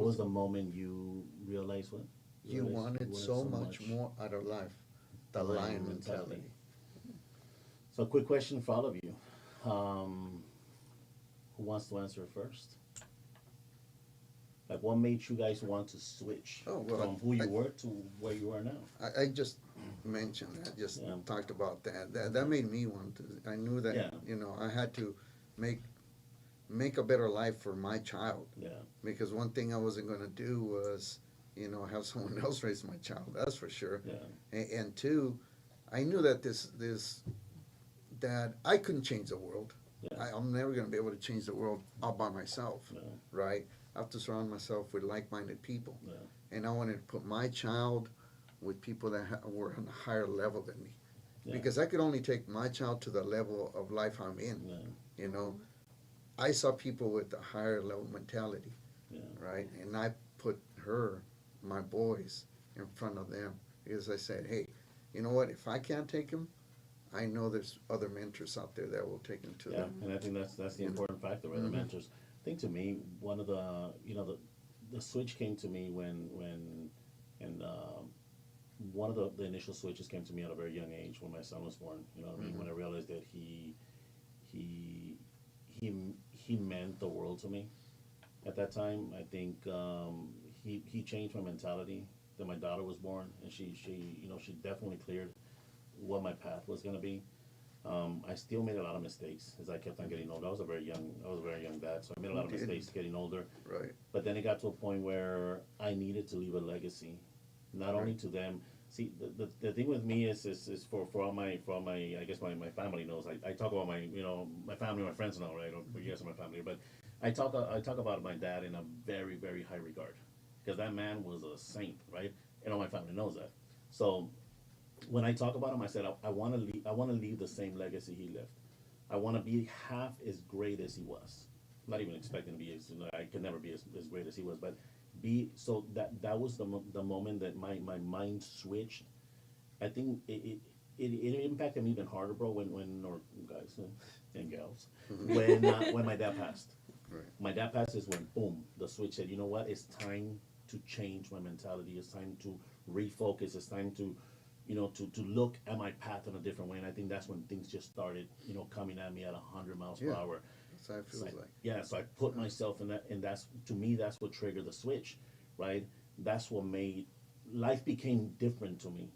was the moment you realized what? You wanted so much more out of life. The The lion lion mentality. mentality. So, quick question for all of you. Um, who wants to answer first? Like, what made you guys want to switch Oh, well, from who you were to where you are now? I just mentioned that, just Yeah. talked about that. That made me want to. I knew that, Yeah. I had to make make a better life for my child. Yeah. Because one thing I wasn't going to do was, have someone else raise my child. That's for sure. Yeah. And two, I knew that that I couldn't change the world. Yeah. I'm never going to be able to change the world all by myself, Yeah. right? I have to surround myself with like-minded people, Yeah. and I wanted to put my child with people that were on a higher level than me, Yeah. because I could only take my child to the level of life I'm in. Yeah. You know, I saw people with a higher level mentality, Yeah. right? And I put her, my boys, in front of them, because I said, hey, you know what? If I can't take him, I know there's other mentors out there that will take him to Yeah, them. and I think that's the You know. important factor, right? The Mhm. mentors. I think to me, one of the switch came to me when and one of the initial switches came to me at a very young age when my son was born. You know what I mean? Mhm. When I realized that he he meant the world to me at that time. I think he changed my mentality. That my daughter was born, and she definitely cleared what my path was gonna be. I still made a lot of mistakes as I kept on getting older. I was a very young dad, so I made a You lot of did. mistakes getting older. Right. But then it got to a point where I needed to leave a legacy, not only Right. to them. See, the thing with me is for all my I guess my family knows. I talk about my family, my friends know, right? Or you guys are my family, but I talk about my dad in a very very high regard because that man was a saint, right? And all my family knows that. So when I talk about him, I said I want to leave. I want to leave the same legacy he left. I want to be half as great as he was. I'm not even expecting to be as I could never be as great as he was, but be so that was the moment that my mind switched. I think it impacted me even harder, bro. When or guys and gals when my dad passed. Right. My dad passed is when boom the switch said, you know what? It's time to change my mentality. It's time to refocus. It's time to to look at my path in a different way. And I think that's when things just started, coming at me at 100 miles per Yeah. hour. That's how it So feels like. yeah, so I put myself in that, and that's to me, that's what triggered the switch, right? That's what made life became different to me.